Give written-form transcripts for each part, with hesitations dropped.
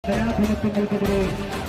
പരാധീനത്വങ്ങൾക്കെതിരെ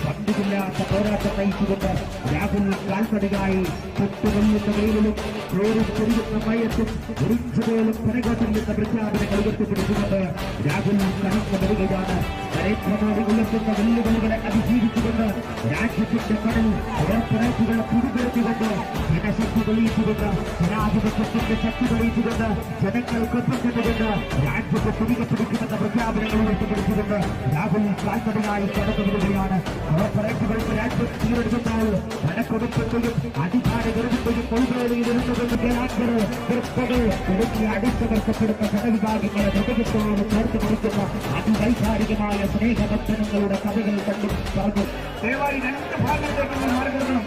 പണ്ടുമില്ലാത്ത പോരാട്ടം നയിച്ചുകൊണ്ട് രാഹുൽ കാൽപ്പടിയായി തൊട്ടുകൊള്ളുന്ന വെയിലും ചോരിച്ചൊരിയുന്ന മയത്തും ഒരിച്ചുപോലും പനകോട്ടിൽ നിന്ന് പ്രഖ്യാപനങ്ങൾ ഉയർത്തിപ്പിടിച്ചുകൊണ്ട് രാഹുൽ കടന്നു വരികയാണ്. നരേന്ദ്രമോദി ഉയർത്തുന്ന വെല്ലുവിളികളെ അതിജീവിച്ചുകൊണ്ട് രാജ്യത്തിന്റെ കടൽ ഉറപ്പുറപ്പുകളെ പിടിപെടുത്തിക്കൊണ്ട് ജനശക്തി തെളിയിച്ചുകൊണ്ട് ജനാധിപത്യത്തിന്റെ ശക്തി തെളിയിച്ചുകൊണ്ട് ജനങ്ങൾക്കൊപ്പം ചെന്നുകൊണ്ട് രാജ്യത്തെ തിരികെ പിടിക്കുമെന്ന പ്രഖ്യാപനങ്ങൾ ഉയർത്തിപ്പിടിച്ചുകൊണ്ട് രാഹുൽ കാൽപ്പടിയായി കടന്നു വരികയാണ്. ഉറപ്പുറപ്പുകൾക്ക് രാജ്യം തീരെടുക്കുമ്പോൾ പണക്കൊടുപ്പിന്റെയും അധികാര ഗർഭത്തെയും കൊள்വേളിയിൽ ഇരുന്നുകൊണ്ട് ജനാംഗർ വൃത്തകൾ ഒടുക്കി അടിച്ചമർത്തപ്പെടുന്ന ജനവിഭാഗങ്ങളെ മൃഗത്തോട് ചേർത്ത് പിടിക്കുന്ന അതിവൈകാരികമായ സ്നേഹബന്ധനങ്ങളുടെ കഥകൾ കണ്ടു പറഞ്ഞു. ദയവായി രണ്ട് ഭാഗത്തേക്കുള്ള മാർഗങ്ങളും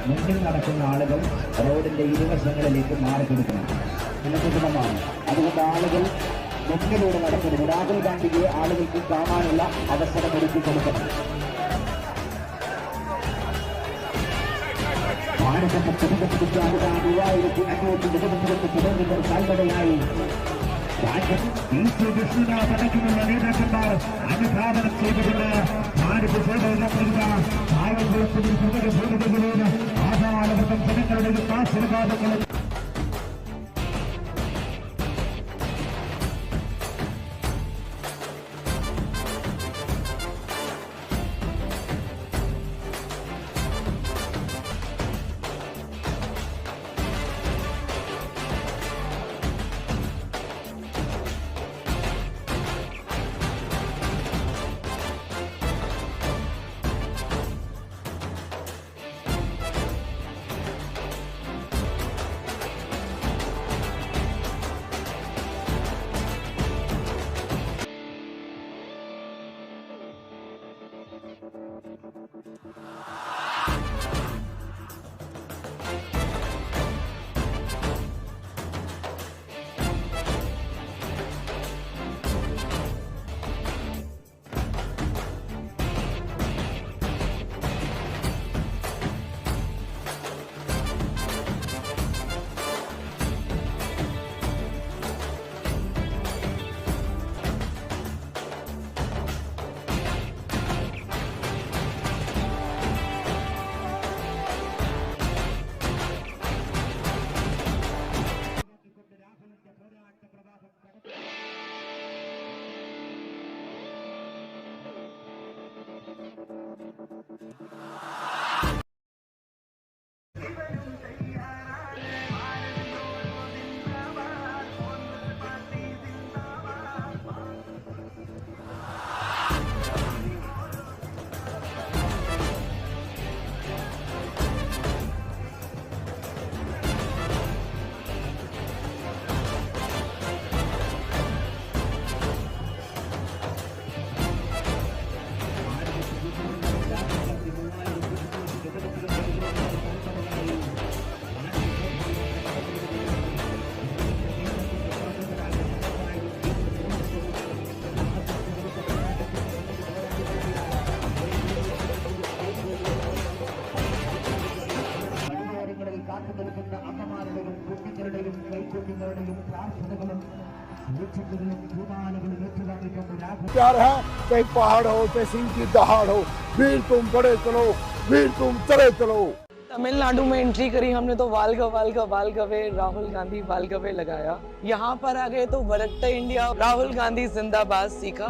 മുന്നിൽ നടക്കുന്ന ആളുകൾ റോഡിന്റെ ഇരുവശങ്ങളിലേക്ക് മാറിക്കൊടുക്കണം. സുരക്ഷിതമാണ്. അതുകൊണ്ട് ആളുകൾ മുന്നിലൂടെ നടക്കുന്നത് രാഹുൽ ഗാന്ധിയെ ആളുകൾക്ക് കാണാനുള്ള അവസരം ഒരുക്കി കൊടുക്കണം. ഭാരതത്തെ പ്രതിപക്ഷിക്കാൻ 2500 കിലോമീറ്റർ കാൽനടയായി വിഷ്ണുനാഥടക്കമുള്ള നേതാക്കന്മാർ അനുധാവനം ചെയ്തുകൊണ്ട് ഭാരത സേവന പാവകുളത്തിൽ ഭൂമികളിലൂടെ ആധാരവർഗം ജനങ്ങളുടെയും ആശീർവാദങ്ങളും प्यार है चाहे पहाड़ हो चाहे सिंह की दहाड़ हो, वीर तुम बड़े चलो, वीर तुम चले चलो। तमिलनाडु में एंट्री करी हमने तो वालगा वालगा वालगवे राहुल गांधी वालगवे लगाया। यहाँ पर आ गए तो वरट्टा इंडिया राहुल गांधी जिंदाबाद सीखा।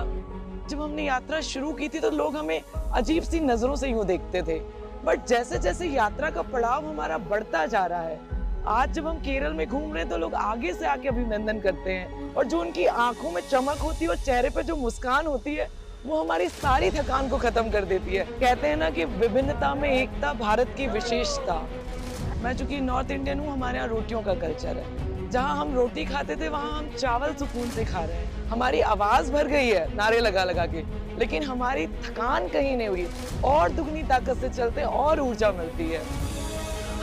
जब हमने यात्रा शुरू की थी तो लोग हमें अजीब सी नजरों से यूं देखते थे, बट जैसे जैसे यात्रा का पड़ाव हमारा बढ़ता जा रहा है, आज जब हम केरल में घूम रहे हैं तो लोग आगे से आके अभिनंदन करते हैं और जो उनकी आंखों में चमक होती है और चेहरे पे जो मुस्कान होती है वो हमारी सारी थकान को खत्म कर देती है। कहते हैं ना कि विभिन्नता में एकता भारत की विशेषता। मैं चूंकि नॉर्थ इंडियन हूँ, हमारे यहाँ रोटियों का कल्चर है। जहाँ हम रोटी खाते थे वहाँ हम चावल सुकून से खा रहे हैं। हमारी आवाज भर गई है नारे लगा लगा के, लेकिन हमारी थकान कहीं नहीं हुई और दुगनी ताकत से चलते और ऊर्जा मिलती है।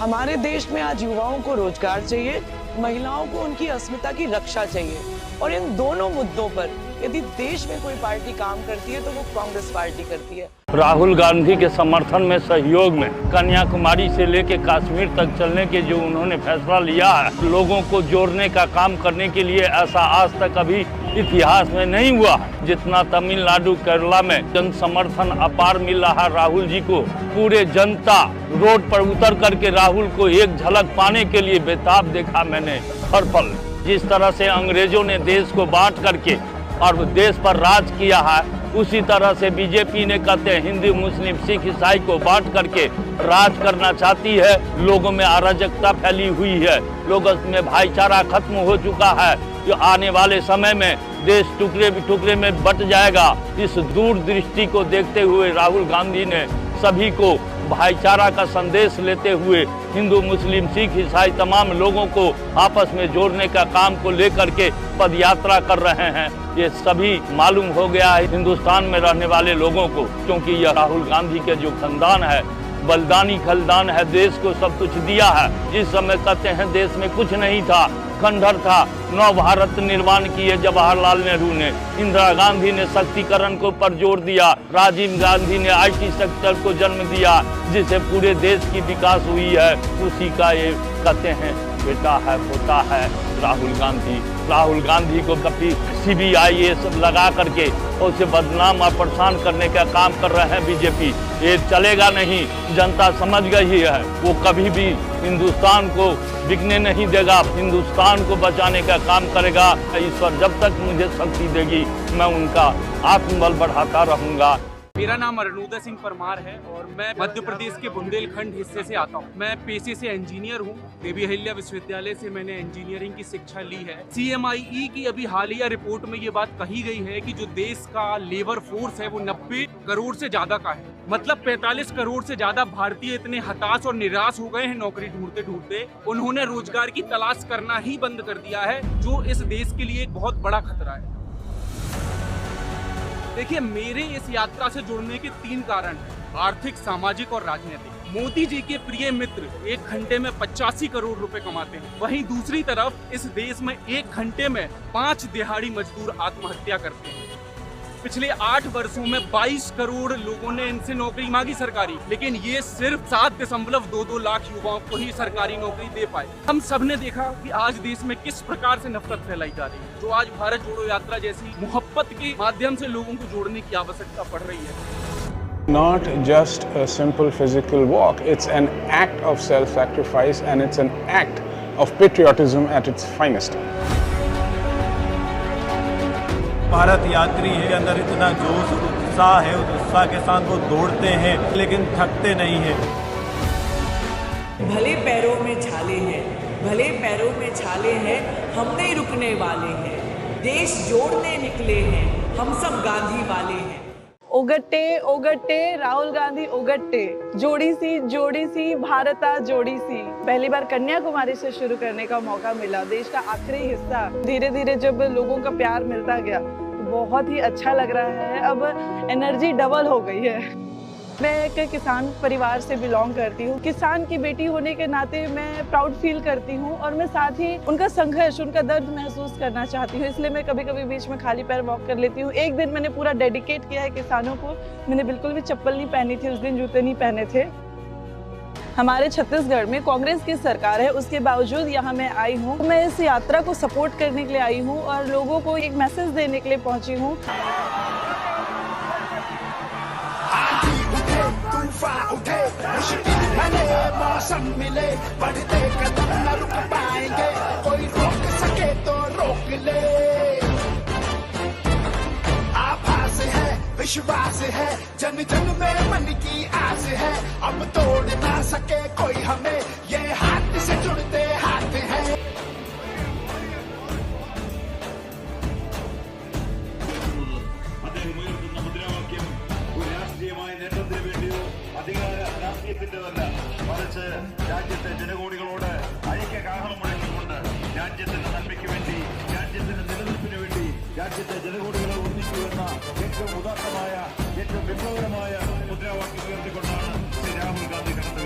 हमारे देश में आज युवाओं को रोजगार चाहिए, महिलाओं को उनकी अस्मिता की रक्षा चाहिए और इन दोनों मुद्दों पर यदि देश में कोई पार्टी काम करती है तो वो कांग्रेस पार्टी करती है। राहुल गांधी के समर्थन में, सहयोग में कन्याकुमारी से लेकर कश्मीर तक चलने के जो उन्होंने फैसला लिया है, लोगों को जोड़ने का काम करने के लिए, ऐसा आज तक अभी इतिहास में नहीं हुआ। जितना तमिलनाडु केरला में जन समर्थन अपार मिल रहा राहुल जी को, पूरे जनता रोड पर उतर करके राहुल को एक झलक पाने के लिए बेताब देखा मैंने हर पल। जिस तरह से अंग्रेजों ने देश को बांट करके और देश पर राज किया है, उसी तरह से बीजेपी ने कहते हैं हिंदू मुस्लिम सिख ईसाई को बांट करके राज करना चाहती है। लोगों में अराजकता फैली हुई है, लोगों में भाईचारा खत्म हो चुका है। जो आने वाले समय में देश टुकड़े में बट जाएगा, इस दूरदृष्टि को देखते हुए राहुल गांधी ने सभी को भाईचारा का संदेश लेते हुए हिंदू मुस्लिम सिख ईसाई तमाम लोगों को आपस में जोड़ने का काम को लेकर के पदयात्रा कर रहे हैं। ये सभी मालूम हो गया है हिंदुस्तान में रहने वाले लोगों को, क्योंकि यह राहुल गांधी के जो खानदान है, बलिदानी खानदान है, देश को सब कुछ दिया है। जिस समय कहते हैं देश में कुछ नहीं था, खंडहर था, नव भारत निर्माण किए जवाहरलाल नेहरू ने, इंदिरा गांधी ने शक्तिकरण को पर जोर दिया, राजीव गांधी ने IT सेक्टर को जन्म दिया, जिससे पूरे देश की विकास हुई है। उसी का ये कहते हैं बेटा है, पोता है राहुल गांधी। राहुल गांधी को कभी CBI ये सब लगा करके और उसे बदनाम और परेशान करने का काम कर रहे हैं बीजेपी। ये चलेगा नहीं, जनता समझ गई है। वो कभी भी हिंदुस्तान को बिकने नहीं देगा, हिंदुस्तान को बचाने का काम करेगा। ईश्वर जब तक मुझे शक्ति देगी, मैं उनका आत्मबल बढ़ाता रहूँगा। मेरा नाम अरुणोदय सिंह परमार है और मैं मध्य प्रदेश के बुंदेलखंड हिस्से से आता हूँ। मैं पेशे से इंजीनियर हूँ। देवी अहिल्या विश्वविद्यालय से मैंने इंजीनियरिंग की शिक्षा ली है। CMIE की अभी हालिया रिपोर्ट में ये बात कही गई है कि जो देश का लेबर फोर्स है वो 90 करोड़ से ज्यादा का है। मतलब 45 करोड़ से ज्यादा भारतीय इतने हताश और निराश हो गए हैं नौकरी ढूंढते ढूंढते, उन्होंने रोजगार की तलाश करना ही बंद कर दिया है, जो इस देश के लिए एक बहुत बड़ा खतरा है। देखिए, मेरे इस यात्रा से जुड़ने के 3 कारण हैं: आर्थिक, सामाजिक और राजनीतिक। मोदी जी के प्रिय मित्र 1 घंटे में 85 करोड़ रुपए कमाते हैं, वहीं दूसरी तरफ इस देश में 1 घंटे में 5 दिहाड़ी मजदूर आत्महत्या करते हैं। पिछले 8 वर्षों में 22 करोड़ लोगों ने इनसे नौकरी मांगी सरकारी, लेकिन ये सिर्फ 7.22 लाख युवाओं को ही सरकारी नौकरी दे पाए। हम सब ने देखा कि आज देश में किस प्रकार से नफरत फैलाई जा रही है, जो आज भारत जोड़ो यात्रा जैसी मोहब्बत के माध्यम से लोगों को जोड़ने की आवश्यकता पड़ रही है। Not just a simple physical walk, it's an act of self-sacrifice and it's an act of patriotism at its finest. Bharat यात्री के अंदर इतना जोश और उत्साह है, उस उत्साह के साथ वो दौड़ते हैं लेकिन थकते नहीं हैं। भले पैरों में छाले हैं, भले पैरों में छाले हैं, हम नहीं रुकने वाले हैं, देश जोड़ने निकले हैं, हम सब गांधी वाले हैं। ओगट्टे ओगट्टे राहुल गांधी ओगट्टे, जोड़ी सी भारता जोड़ी सी। पहली बार कन्याकुमारी से शुरू करने का मौका मिला। देश का आखिरी हिस्सा धीरे धीरे जब लोगों का प्यार मिलता गया तो बहुत ही अच्छा लग रहा है। अब एनर्जी डबल हो गई है। मैं एक किसान परिवार से बिलोंग करती हूँ। किसान की बेटी होने के नाते मैं प्राउड फील करती हूँ और मैं साथ ही उनका संघर्ष, उनका दर्द महसूस करना चाहती हूँ। इसलिए मैं कभी कभी बीच में खाली पैर वॉक कर लेती हूँ। एक दिन मैंने पूरा डेडिकेट किया है किसानों को। मैंने बिल्कुल भी चप्पल नहीं पहनी थी उस दिन, जूते नहीं पहने थे। हमारे छत्तीसगढ़ में कांग्रेस की सरकार है, उसके बावजूद यहाँ मैं आई हूँ। मैं इस यात्रा को सपोर्ट करने के लिए आई हूँ और लोगों को एक मैसेज देने के लिए पहुँची हूँ। मौसम मिले, बढ़ते कदम न रुक पाएंगे, कोई रोक सके तो रोक ले। आभास है, विश्वास है, जन जन में मन की आस है, अब तोड़ ना सके कोई हमें, ये हाथ से जुड़ते हाथ हैं। മറിച്ച് രാജ്യത്തെ ജനകോടികളോട് ഐക്യകാഹളം മുഴങ്ങിക്കൊണ്ട് രാജ്യത്തിന്റെ നന്മയ്ക്ക് വേണ്ടി, രാജ്യത്തിന്റെ നിലനിൽപ്പിന് വേണ്ടി രാജ്യത്തെ ജനകോടികളെ ഒന്നിക്കുമെന്ന ഏറ്റവും ഉദാത്തമായ, ഏറ്റവും വിപ്ലവകരമായ മുദ്രാവാക്യം ഉയർത്തിക്കൊണ്ടാണ് ശ്രീ രാഹുൽ ഗാന്ധി കടന്നത്.